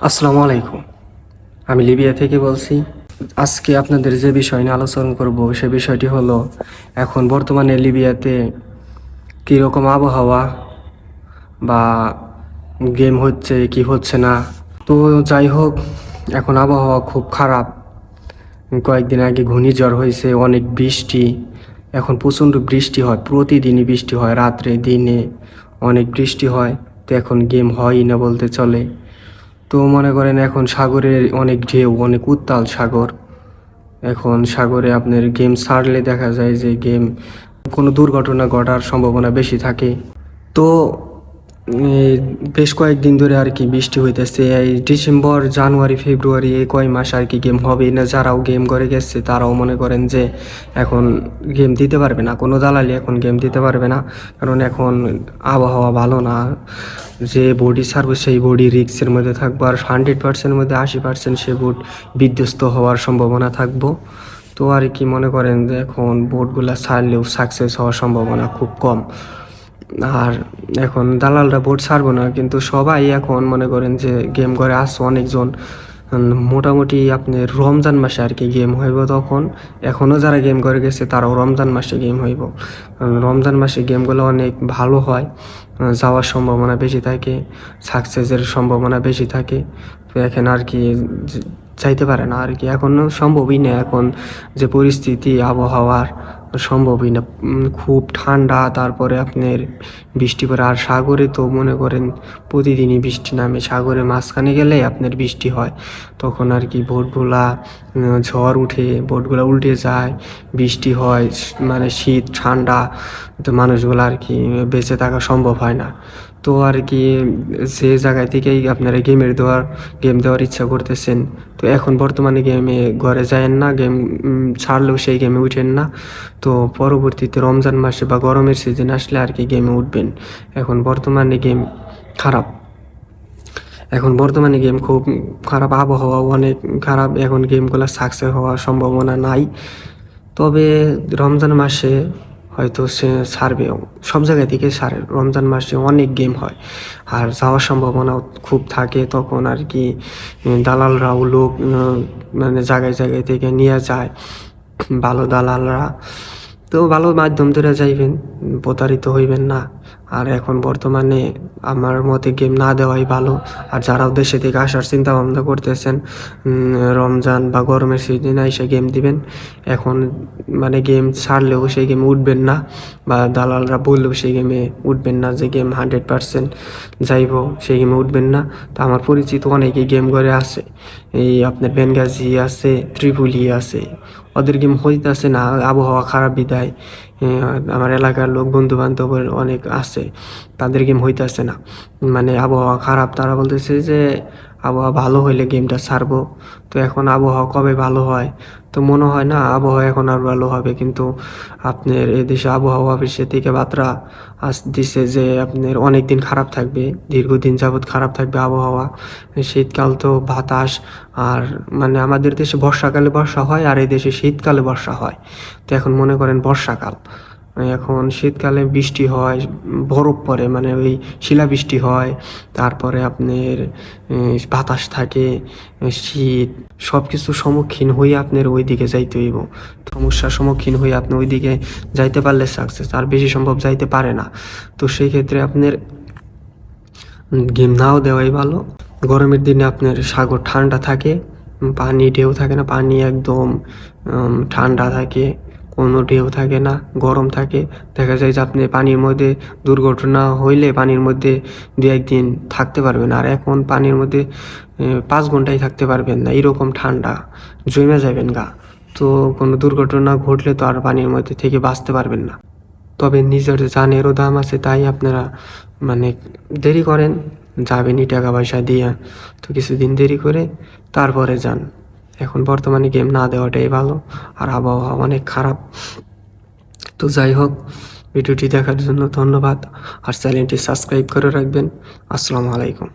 আসসালামু আলাইকুম। আমি লিবিয়া থেকে বলছি। আজকে আপনাদের যে বিষয় নিয়ে আলোচনা করব সে বিষয়টি হলো এখন বর্তমানে লিবিয়াতে কীরকম আবহাওয়া বা গেম হচ্ছে কি হচ্ছে না। তো যাই হোক, এখন আবহাওয়া খুব খারাপ। কয়েকদিন আগে ঘূর্ণিঝড় হয়েছে, অনেক বৃষ্টি। এখন প্রচণ্ড বৃষ্টি হয়, প্রতিদিনই বৃষ্টি হয়, রাত্রে দিনে অনেক বৃষ্টি হয়। তো এখন গেম হয়ই না বলতে চলে। তো মনে করেন এখন সাগরের অনেক ঢেউ, অনেক উত্তাল সাগর। এখন সাগরে আপনার গেম ছাড়লে দেখা যায় যে গেম কোনো দুর্ঘটনা ঘটার সম্ভাবনা বেশি থাকে। তো বেশ কয়েকদিন ধরে আর কি বৃষ্টি হইতেছে। এই ডিসেম্বর, জানুয়ারি, ফেব্রুয়ারি এই কয় মাস আর কি গেম হবে না। যারাও গেম করে গেছে তারাও মনে করেন যে এখন গেম দিতে পারবে না, কোনো দালালি এখন গেম দিতে পারবে না, কারণ এখন আবহাওয়া ভালো না। যে বডি ছাড়বো সেই বডি রিস্কের মধ্যে থাকবো, আর 100%-এর মধ্যে 80% সে বোট বিধ্বস্ত হওয়ার সম্ভাবনা থাকবো। তো আর কি মনে করেন যে এখন বোটগুলা ছাড়লেও সাকসেস হওয়ার সম্ভাবনা খুব কম। আর এখন দালালরা বোট ছাড়বো না, কিন্তু সবাই এখন মনে করেন যে গেম করে আসছে অনেকজন। মোটামুটি আপনি রমজান মাসে আর কি গেম হইব তখন। এখনও যারা গেম করে গেছে তারাও রমজান মাসে গেম হইব। রমজান মাসে গেমগুলো অনেক ভালো হয়, যাওয়ার সম্ভাবনা বেশি থাকে, সাকসেসের সম্ভাবনা বেশি থাকে। তো এখন আর কি চাইতে পারে না আর কি, এখনও সম্ভবই না। এখন যে পরিস্থিতি আবহাওয়ার, সম্ভবই না। খুব ঠান্ডা, তারপরে আপনার বৃষ্টি পড়ে। আর সাগরে তো মনে করেন প্রতিদিনই বৃষ্টি নামে। সাগরে মাঝখানে গেলে আপনার বৃষ্টি হয়, তখন আর কি বোটগুলা ঝড় উঠে, বোটগুলা উল্টে যায়, বৃষ্টি হয়, মানে শীত ঠান্ডা। তো মানুষগুলো আর কি বেঁচে থাকা সম্ভব হয় না। তো আর কি যে জায়গায় থেকেই আপনারা গেম দেওয়ার ইচ্ছা করতেছেন, তো এখন বর্তমানে গেমে ঘরে যায়েন না, গেম ছাড়লেও সেই গেমে উঠেন না। তো পরবর্তীতে রমজান মাসে বা গরমের সিজন আসলে আর কি গেমে উঠবেন। এখন বর্তমানে গেম খারাপ, এখন বর্তমানে গেম খুব খারাপ, আবহাওয়া অনেক খারাপ। এখন গেমগুলো সাকসেস হওয়ার সম্ভাবনা নাই। তবে রমজান মাসে হয়তো সে ছাড়বেও, সব জায়গা থেকে ছাড়ে। রমজান মাসে অনেক গেম হয় আর যাওয়ার সম্ভাবনাও খুব থাকে। তখন আর কি দালালরাও লোক মানে জায়গায় জায়গায় থেকে নিয়ে যায়, ভালো দালালরা। তো ভালো মাধ্যম ধরে যাইবেন, প্রতারিত হইবেন না। আর এখন বর্তমানে আমার মতে গেম না দেওয়াই ভালো। আর যারাও দেশে থেকে আসার চিন্তা ভাবনা করতেছেন, রমজান বা গরমের সিজনে এসে গেম দিবেন। এখন মানে গেম ছাড়লেও সেই গেমে উঠবেন না, বা দালালরা বললেও সেই গেমে উঠবেন না, যে গেম 100% যাইব সেই গেমে উঠবেন না। তো আমার পরিচিত অনেকেই গেম করে আছে, এই আপনার বেনগাজি আছে, ত্রিপুলি আছে, ওদের গেম হইতেছে না, আবহাওয়া খারাপ বিদায়। আমার এলাকার লোক, বন্ধু বান্ধবের অনেক আছে, তাদের গেম হইতেছে না, মানে আবহাওয়া খারাপ। তারা বলতেছে যে আবহাওয়া ভালো হইলে গেমটা ছাড়বো। তো এখন আবহাওয়া কবে ভালো হয়? তো মনে হয় না আবহাওয়া এখন আর ভালো হবে। কিন্তু আপনার এদেশে আবহাওয়া অফিসে থেকে বার্তা দিছে যে আপনার অনেক দিন খারাপ থাকবে, দীর্ঘদিন যাবৎ খারাপ থাকবে আবহাওয়া। শীতকাল তো বাতাস, আর মানে আমাদের দেশে বর্ষাকালে বর্ষা হয়, আর এই দেশে শীতকালে বর্ষা হয়। তো এখন মনে করেন বর্ষাকাল, এখন শীতকালে বৃষ্টি হয়, বরফ পড়ে, মানে ওই শিলাবৃষ্টি হয়। তারপরে আপনার বাতাস থাকে, শীত, সব কিছুর সম্মুখীন হয়ে আপনার ওই দিকে যাইতে হইব। সমস্যার সম্মুখীন হয়ে আপনি ওই দিকে যাইতে পারলে সাকসেস, আর বেশি সম্ভব যাইতে পারে না। তো সেই ক্ষেত্রে আপনার গেম নাও দেওয়াই ভালো। গরমের দিনে আপনার সাগর ঠান্ডা থাকে, পানি ঢেউ থাকে না, পানি একদম ঠান্ডা থাকে, কোনো ঢেউ থাকে না, গরম থাকে। দেখা যায় যে আপনি পানির মধ্যে দুর্ঘটনা হইলে পানির মধ্যে 2-1 দিন থাকতে পারবেন, আর এখন পানির মধ্যে 5 ঘন্টাই থাকতে পারবেন না, এরকম ঠান্ডা, জমে যাবেন গা। তো কোনো দুর্ঘটনা ঘটলে তো আর পানির মধ্যে থেকে বাঁচতে পারবেন না। তবে নিজের জানেরও দাম আছে, তাই আপনারা মানে দেরি করেন, যাবেনই টাকা পয়সা দিয়ে, তো কিছুদিন দেরি করে তারপরে যান। এখন বর্তমানে গেম না দেওয়াটাই ভালো, আর আবহাওয়া অনেক খারাপ। তো যাই হোক, ভিডিওটি দেখার জন্য ধন্যবাদ, আর চ্যানেলটি সাবস্ক্রাইব করে রাখবেন। আসসালামু আলাইকুম।